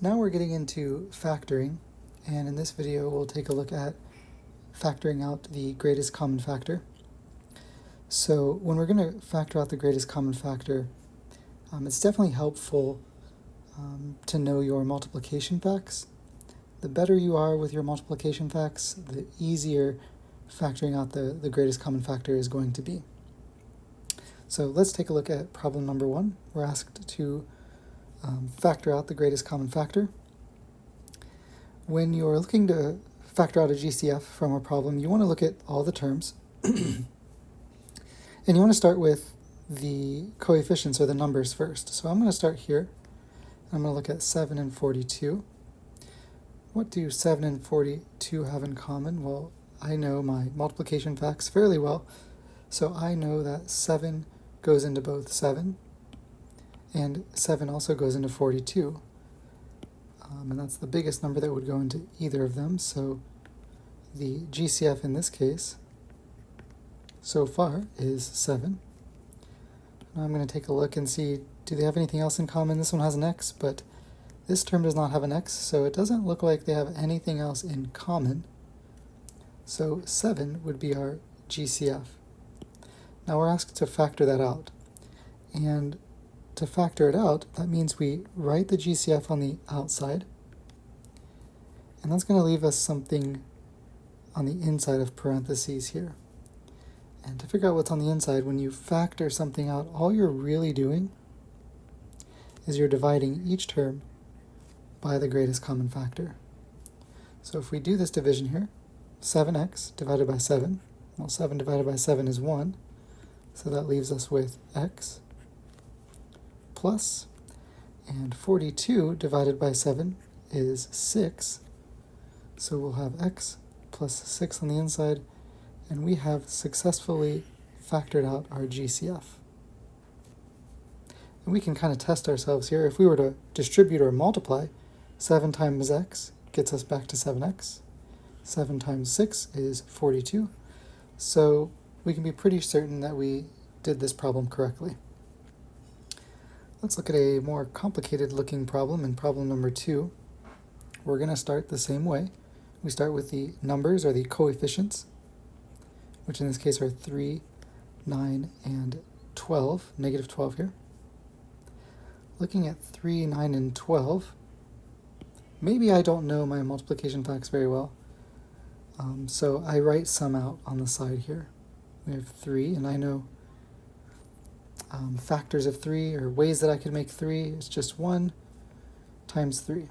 Now we're getting into factoring, and in this video we'll take a look at factoring out the greatest common factor. So when we're going to factor out the greatest common factor, it's definitely helpful to know your multiplication facts. The better you are with your multiplication facts, the easier factoring out the greatest common factor is going to be. So let's take a look at problem number 1. We're asked to factor out the greatest common factor. When you're looking to factor out a GCF from a problem, you want to look at all the terms. And you want to start with the coefficients or the numbers first. So I'm going to start here. I'm going to look at 7 and 42. What do 7 and 42 have in common? Well, I know my multiplication facts fairly well, so I know that 7 goes into both 7, and 7 also goes into 42. And that's the biggest number that would go into either of them, so the GCF in this case so far is 7. Now I'm going to take a look and see, do they have anything else in common? This one has an x, but this term does not have an x, so it doesn't look like they have anything else in common. So 7 would be our GCF. Now we're asked to factor that out. And to factor it out, that means we write the GCF on the outside, and that's going to leave us something on the inside of parentheses here. And to figure out what's on the inside, when you factor something out, all you're really doing is you're dividing each term by the greatest common factor. So if we do this division here, 7x divided by 7, well, 7 divided by 7 is 1, so that leaves us with x plus, and 42 divided by 7 is 6, so we'll have x plus 6 on the inside, and we have successfully factored out our GCF. And we can kind of test ourselves here. If we were to distribute or multiply, 7 times x gets us back to 7x. 7 times 6 is 42. So we can be pretty certain that we did this problem correctly. Let's look at a more complicated looking problem in problem number 2. We're going to start the same way. We start with the numbers or the coefficients, which in this case are 3, 9, and 12, negative 12 here. Looking at 3, 9, and 12, maybe I don't know my multiplication facts very well, so I write some out on the side here. We have 3, and I know factors of 3, or ways that I could make 3. It's just 1 times 3.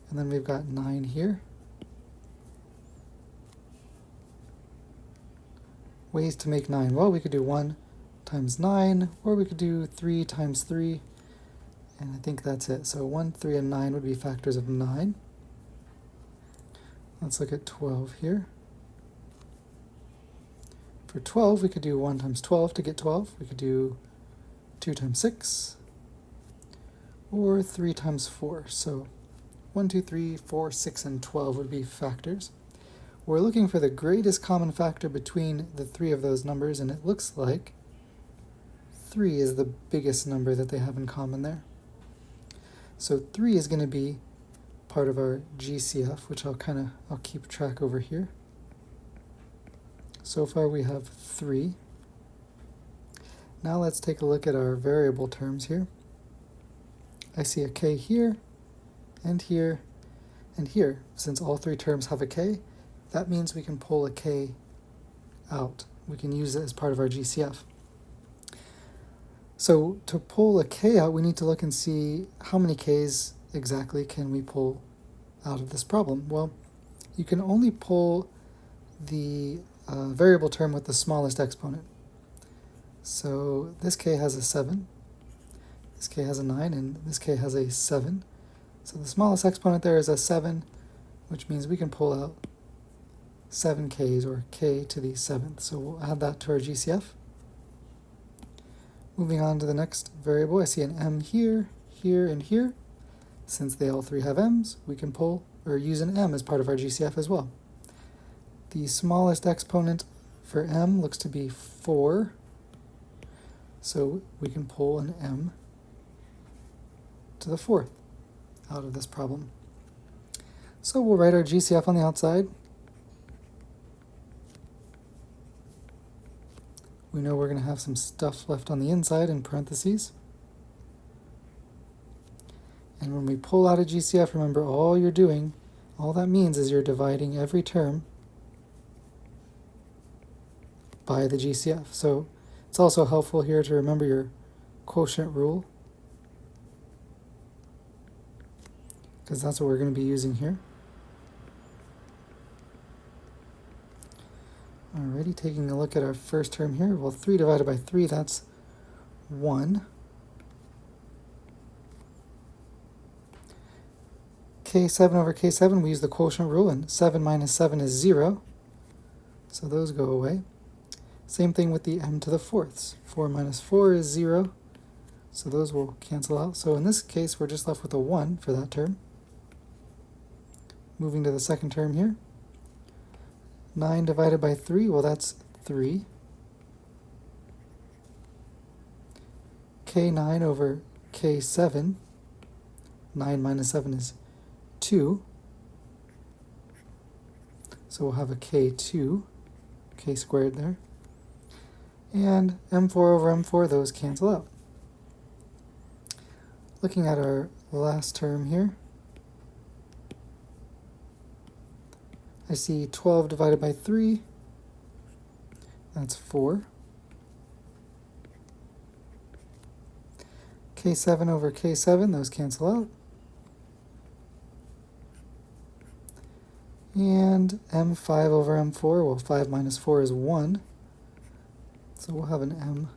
And then we've got 9 here. Ways to make 9. Well, we could do 1 times 9, or we could do 3 times 3, and I think that's it. So 1, 3, and 9 would be factors of 9. Let's look at 12 here. For 12, we could do 1 times 12 to get 12. We could do 2 times 6, or 3 times 4. So 1, 2, 3, 4, 6, and 12 would be factors. We're looking for the greatest common factor between the 3 of those numbers, and it looks like 3 is the biggest number that they have in common there. So 3 is going to be part of our GCF, which I'll keep track over here. So far we have 3. Now let's take a look at our variable terms here. I see a k here, and here, and here. Since all 3 terms have a k, that means we can pull a k out. We can use it as part of our GCF. So to pull a k out, we need to look and see how many k's exactly can we pull out of this problem. Well, you can only pull the variable term with the smallest exponent. So this k has a 7, this k has a 9, and this k has a 7. So the smallest exponent there is a 7, which means we can pull out 7 k's, or k to the 7th. So we'll add that to our GCF. Moving on to the next variable, I see an m here, here, and here. Since they all 3 have m's, we can pull or use an m as part of our GCF as well. The smallest exponent for m looks to be 4, so we can pull an m to the 4th. out of this problem. So we'll write our GCF on the outside. We know we're going to have some stuff left on the inside in parentheses. And when we pull out a GCF, remember all you're doing, all that means is you're dividing every term by the GCF. So it's also helpful here to remember your quotient rule, because that's what we're going to be using here. Alrighty, taking a look at our first term here. Well, 3 divided by 3, that's 1. K7 over K7, we use the quotient rule, and 7 minus 7 is 0. So those go away. Same thing with the m to the fourths. 4 minus 4 is 0. So those will cancel out. So in this case, we're just left with a 1 for that term. Moving to the second term here. 9 divided by 3, well, that's 3. K9 over K7, 9 minus 7 is 2. So we'll have a K2, K squared there. And M4 over M4, those cancel out. Looking at our last term here, I see 12 divided by 3, that's 4. K7 over K7, those cancel out. And M5 over M4, well, 5 minus 4 is 1. So we'll have an M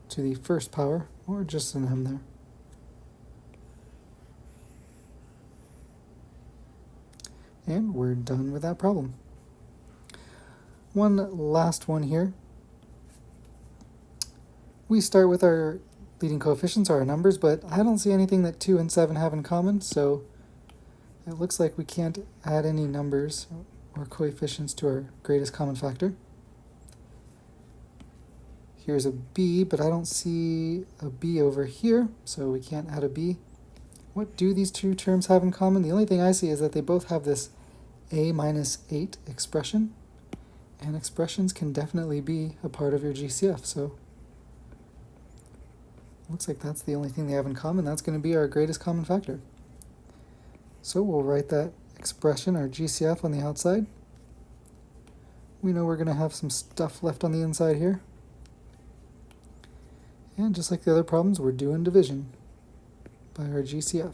to the first power, or just an M there. And we're done with that problem. One last one here. We start with our leading coefficients, or our numbers, but I don't see anything that 2 and 7 have in common, so it looks like we can't add any numbers or coefficients to our greatest common factor. Here's a b, but I don't see a b over here, so we can't add a b. What do these two terms have in common? The only thing I see is that they both have this a minus 8 expression, and expressions can definitely be a part of your GCF, so looks like that's the only thing they have in common. That's going to be our greatest common factor. So we'll write that expression, our GCF, on the outside. We know we're going to have some stuff left on the inside here. And just like the other problems, we're doing division by our GCF.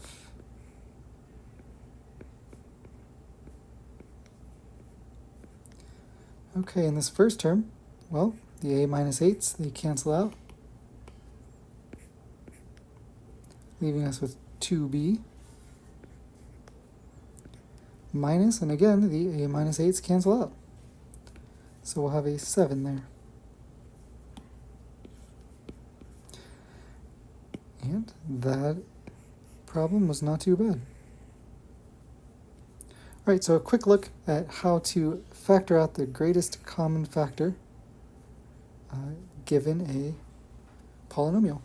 Okay, in this first term, well, the a minus 8s, they cancel out, leaving us with 2b minus, and again, the a minus 8s cancel out. So we'll have a 7 there. And that problem was not too bad. All right, so a quick look at how to factor out the greatest common factor given a polynomial.